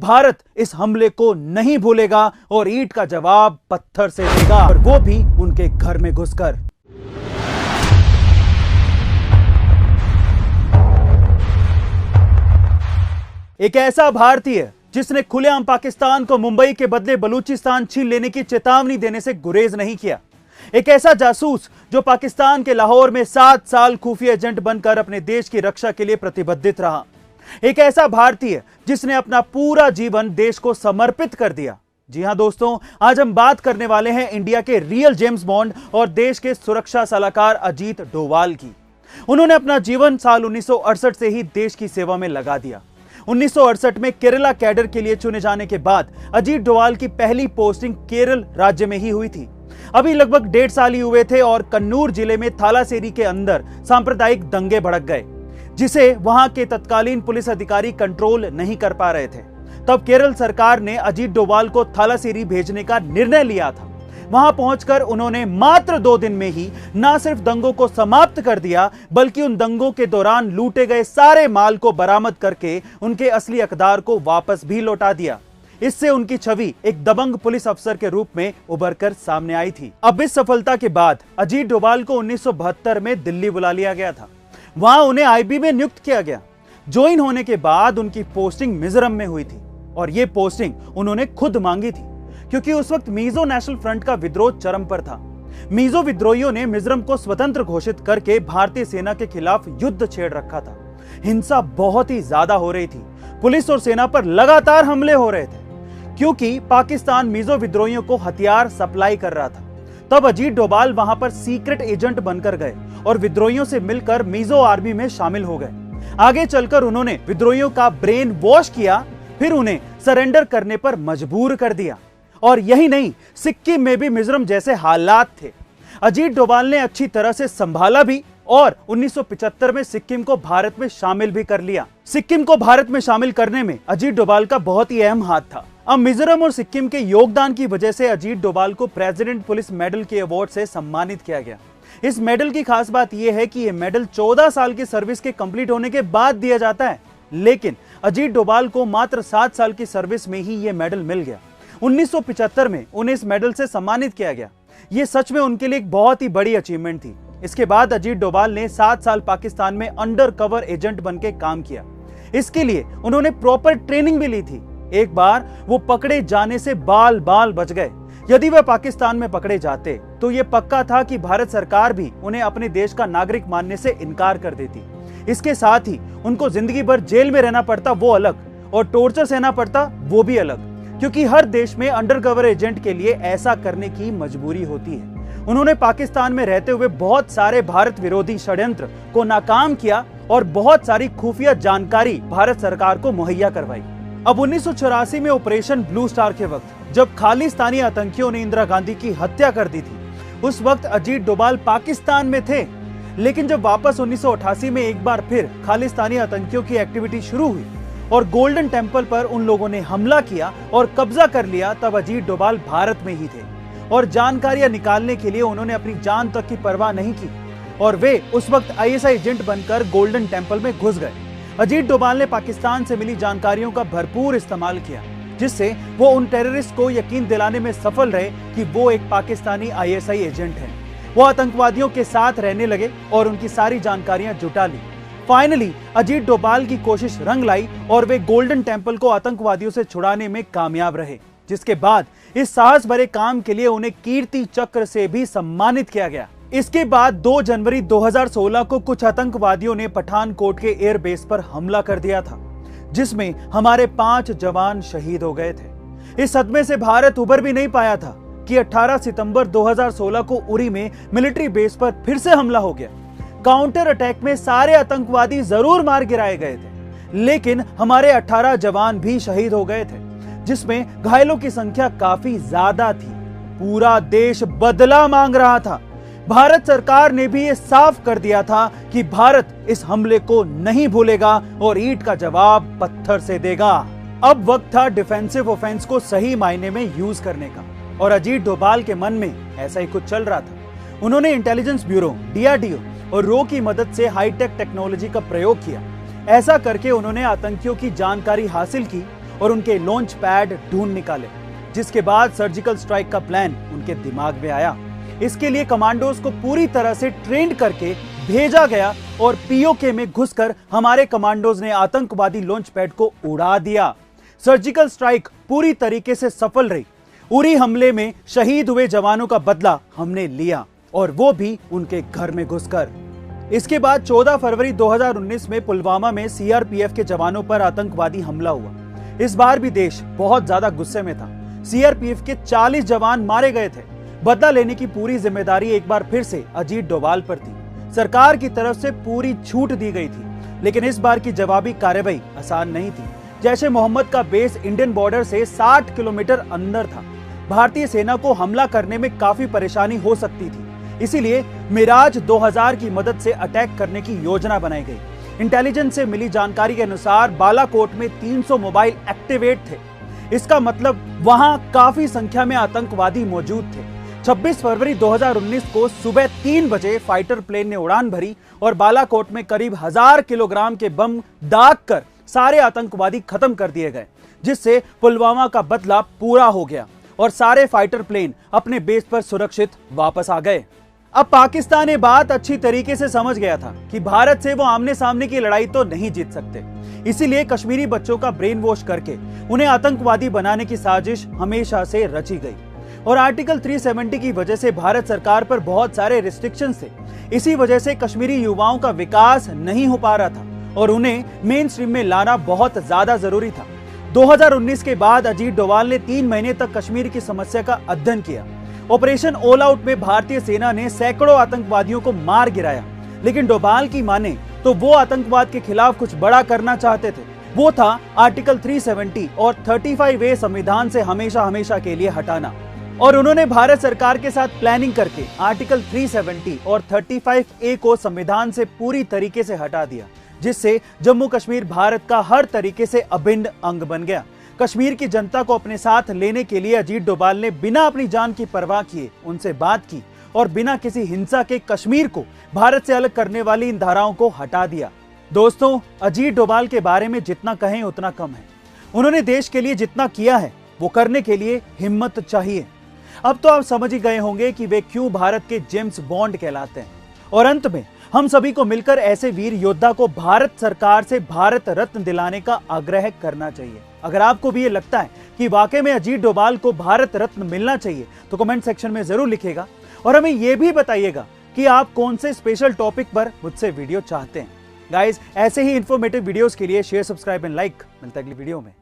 भारत इस हमले को नहीं भूलेगा और ईंट का जवाब पत्थर से देगा, और वो भी उनके घर में घुसकर। एक ऐसा भारतीय जिसने खुलेआम पाकिस्तान को मुंबई के बदले बलूचिस्तान छीन लेने की चेतावनी देने से गुरेज नहीं किया। एक ऐसा जासूस जो पाकिस्तान के लाहौर में 7 साल खुफिया एजेंट बनकर अपने देश की रक्षा के लिए प्रतिबद्धित रहा। एक ऐसा भारतीय जिसने अपना पूरा जीवन देश को समर्पित कर दिया। जी हां दोस्तों, आज हम बात करने वाले हैं इंडिया के रियल जेम्स बॉन्ड और देश के सुरक्षा सलाहकार अजीत डोभाल की। उन्होंने अपना जीवन साल 1968 से ही देश की सेवा में लगा दिया। 1968 में केरला कैडर के लिए चुने जाने के बाद अजीत डोभाल की पहली पोस्टिंग केरल राज्य में ही हुई थी। अभी लगभग 1.5 साल ही हुए थे और कन्नूर जिले में थालासेरी के अंदर सांप्रदायिक दंगे भड़क गए, जिसे वहां के तत्कालीन पुलिस अधिकारी कंट्रोल नहीं कर पा रहे थे। तब केरल सरकार ने अजीत डोभाल को थालासेरी भेजने का निर्णय लिया था। वहां पहुंचकर उन्होंने मात्र 2 दिन में ही न सिर्फ दंगों को समाप्त कर दिया, बल्कि उन दंगों के दौरान लूटे गए सारे माल को बरामद करके उनके असली हकदार को वापस भी लौटा दिया। इससे उनकी छवि एक दबंग पुलिस अफसर के रूप में उभर कर सामने आई थी। अब इस सफलता के बाद अजीत डोभाल को 1972 में दिल्ली बुला लिया गया था। वहां उन्हें आईबी में नियुक्त किया गया। ज्वाइन होने के बाद उनकी पोस्टिंग मिजोरम में हुई थी और यह पोस्टिंग उन्होंने खुद मांगी थी, क्योंकि उस वक्त मिजो नेशनल फ्रंट का विद्रोह चरम पर था। मिजो विद्रोहियों ने मिजोरम को स्वतंत्र घोषित करके भारतीय सेना के खिलाफ युद्ध छेड़ रखा था। हिंसा बहुत ही ज्यादा हो रही थी। पुलिस और सेना पर लगातार हमले हो रहे थे, क्योंकि पाकिस्तान मिजो विद्रोहियों को हथियार सप्लाई कर रहा था। तब अजीत डोभाल वहां पर सीक्रेट एजेंट बनकर गए और विद्रोहियों से मिलकर मिजो आर्मी में शामिल हो गए। आगे चलकर उन्होंने विद्रोहियों का ब्रेन वॉश किया, फिर उन्हें सरेंडर करने पर मजबूर कर दिया। और यही नहीं, सिक्किम में भी मिजोरम जैसे हालात थे। अजीत डोभाल ने अच्छी तरह से संभाला भी और 1975 में सिक्किम को भारत में शामिल भी कर लिया। सिक्किम को भारत में शामिल करने में अजीत डोभाल का बहुत ही अहम हाथ था। अब मिजोरम और सिक्किम के योगदान की वजह से अजीत डोभाल को प्रेसिडेंट पुलिस मेडल के अवार्ड से सम्मानित किया गया। इस मेडल की खास बात यह है कि यह मेडल 14 साल की सर्विस के कंप्लीट होने के बाद दिया जाता है, लेकिन अजीत डोभाल को मात्र 7 साल की सर्विस में ही यह मेडल मिल गया। 1975 में उन्हें इस मेडल से सम्मानित किया गया। यह सच में उनके लिए एक बहुत ही बड़ी अचीवमेंट थी। इसके बाद अजीत डोभाल ने 7 साल पाकिस्तान में अंडर कवर एजेंट बनकर काम किया। इसके लिए उन्होंने प्रॉपर ट्रेनिंग भी ली थी। एक बार वो पकड़े जाने से बाल बाल बच गए। यदि वह पाकिस्तान में पकड़े जाते तो यह पक्का था कि भारत सरकार भी उन्हें अपने देश का नागरिक मानने से इनकार कर देती। इसके साथ ही उनको जिंदगी भर जेल में रहना पड़ता, वो अलग, और टॉर्चर सहना पड़ता, वो भी अलग, क्योंकि हर देश में अंडरकवर एजेंट के लिए ऐसा करने की मजबूरी होती है। उन्होंने पाकिस्तान में रहते हुए बहुत सारे भारत विरोधी षड्यंत्र को नाकाम किया और बहुत सारी खुफिया जानकारी भारत सरकार को मुहैया करवाई। अब 1984 में ऑपरेशन ब्लू स्टार के वक्त जब खालिस्तानी आतंकियों ने इंदिरा गांधी की हत्या कर दी थी, उस वक्त अजीत डोभाल पाकिस्तान में थे। लेकिन जब वापस 1988 में एक बार फिर खालिस्तानी आतंकियों की एक्टिविटी शुरू हुई और गोल्डन टेम्पल पर उन लोगों ने हमला किया और कब्जा कर लिया, तब अजीत डोभाल भारत में ही थे और जानकारियां निकालने के लिए उन्होंने अपनी जान तक की परवाह नहीं की और वे उस वक्त आईएसआई एजेंट बनकर गोल्डन टेम्पल में घुस गए। अजीत डोभाल ने पाकिस्तान से मिली जानकारियों का भरपूर इस्तेमाल किया, जिससे वो उन टेररिस्ट को यकीन दिलाने में सफल रहे कि वो एक पाकिस्तानी आईएसआई एजेंट है। वो आतंकवादियों के साथ रहने लगे और उनकी सारी जानकारियां जुटा ली। फाइनली अजीत डोभाल की कोशिश रंग लाई और वे गोल्डन टेम्पल को आतंकवादियों से छुड़ाने में कामयाब रहे, जिसके बाद इस साहस भरे काम के लिए उन्हें कीर्ति चक्र से भी सम्मानित किया गया। इसके बाद 2 जनवरी 2016 को कुछ आतंकवादियों ने पठानकोट के एयरबेस पर हमला कर दिया था, जिसमें हमारे 5 जवान शहीद हो गए थे। इस सदमे से भारत उबर भी नहीं पाया था कि 18 सितंबर 2016 को उरी में मिलिट्री बेस पर फिर से हमला हो गया। काउंटर अटैक में सारे आतंकवादी जरूर मार गिराए गए थे, लेकिन हमारे 18 जवान भी शहीद हो गए थे, जिसमें घायलों की संख्या काफी ज्यादा थी। पूरा देश बदला मांग रहा था। भारत सरकार ने भी ये साफ कर दिया था कि भारत इस हमले को नहीं भूलेगा और ईंट का जवाब पत्थर से देगा। अब वक्त था डिफेंसिव ऑफेंस को सही मायने में यूज करने का, और अजीत डोभाल के मन में ऐसा ही कुछ चल रहा था। उन्होंने इंटेलिजेंस ब्यूरो, डीआरडीओ और रो की मदद से हाईटेक टेक्नोलॉजी का प्रयोग किया। ऐसा करके उन्होंने आतंकियों की जानकारी हासिल की और उनके लॉन्च पैड ढूंढ निकाले, जिसके बाद सर्जिकल स्ट्राइक का प्लान उनके दिमाग में आया। इसके लिए कमांडोज को पूरी तरह से ट्रेंड करके भेजा गया और पीओके में घुसकर हमारे कमांडोज ने आतंकवादी लॉन्च पैड को उड़ा दिया। सर्जिकल स्ट्राइक पूरी तरीके से सफल रही। उरी हमले में शहीद हुए जवानों का बदला हमने लिया, और वो भी उनके घर में घुसकर। इसके बाद 14 फरवरी 2019 में पुलवामा में सीआरपीएफ के जवानों पर आतंकवादी हमला हुआ। इस बार भी देश बहुत ज्यादा गुस्से में था। सीआरपीएफ के 40 जवान मारे गए थे। बदला लेने की पूरी जिम्मेदारी एक बार फिर से अजीत डोभाल पर थी। सरकार की तरफ से पूरी छूट दी गई थी, लेकिन इस बार की जवाबी कार्रवाई आसान नहीं थी। जैश ए मोहम्मद का बेस इंडियन बॉर्डर से 60 किलोमीटर अंदर था। भारतीय सेना को हमला करने में काफी परेशानी हो सकती थी, इसीलिए मिराज 2000 की मदद से अटैक करने की योजना बनाई गई। इंटेलिजेंस से मिली जानकारी के अनुसार बालाकोट में 300 मोबाइल एक्टिवेट थे। इसका मतलब वहां काफी संख्या में आतंकवादी मौजूद थे। 26 फरवरी 2019 को सुबह 3 बजे फाइटर प्लेन ने उड़ान भरी और बालाकोट में करीब 1000 किलोग्राम के बम दाग कर सारे आतंकवादी खत्म कर दिए गए, जिससे पुलवामा का बदला पूरा हो गया और सारे फाइटर प्लेन अपने बेस पर सुरक्षित वापस आ गए। अब पाकिस्तान ये बात अच्छी तरीके से समझ गया था कि भारत से वो आमने सामने की लड़ाई तो नहीं जीत सकते। इसीलिए कश्मीरी बच्चों का ब्रेन वॉश करके उन्हें आतंकवादी बनाने की साजिश हमेशा से रची गई। और आर्टिकल 370 की वजह से भारत सरकार पर बहुत सारे रिस्ट्रिक्शंस थे। इसी वजह से कश्मीरी युवाओं का विकास नहीं हो पा रहा था और उन्हें मेन स्ट्रीम में लाना बहुत ज्यादा जरूरी था। 2019 के बाद अजीत डोभाल ने 3 महीने तक कश्मीर की समस्या का अध्ययन किया। ऑपरेशन ऑल आउट में भारतीय सेना ने सैकड़ों आतंकवादियों को मार गिराया, लेकिन डोभाल की माने तो वो आतंकवाद के खिलाफ कुछ बड़ा करना चाहते थे। वो था आर्टिकल 370 और 35A संविधान से हमेशा हमेशा के लिए हटाना। और उन्होंने भारत सरकार के साथ प्लानिंग करके आर्टिकल 370 और 35A को संविधान से पूरी तरीके से हटा दिया, जिससे जम्मू कश्मीर भारत का हर तरीके से अभिन्न अंग बन गया। कश्मीर की जनता को अपने साथ लेने के लिए अजीत डोभाल ने बिना अपनी जान की परवाह किए उनसे बात की और बिना किसी हिंसा के कश्मीर को भारत से अलग करने वाली इन धाराओं को हटा दिया। दोस्तों, अजीत डोभाल के बारे में जितना कहें उतना कम है। उन्होंने देश के लिए जितना किया है वो करने के लिए हिम्मत चाहिए। अब तो आप समझ ही गए होंगे कि वे क्यों भारत के जेम्स बॉन्ड कहलाते हैं। और अंत में हम सभी को मिलकर ऐसे वीर योद्धा को भारत सरकार से भारत रत्न दिलाने का आग्रह करना चाहिए। अगर आपको भी ये लगता है कि वाकई में अजीत डोभाल को भारत रत्न मिलना चाहिए तो कमेंट सेक्शन में जरूर लिखिएगा और हमें यह भी बताइएगा कि आप कौन से स्पेशल टॉपिक पर मुझसे वीडियो चाहते हैं। गाइस, ऐसे ही इंफॉर्मेटिव वीडियोस के लिए शेयर, सब्सक्राइब एंड लाइक। मिलता है अगली वीडियो में।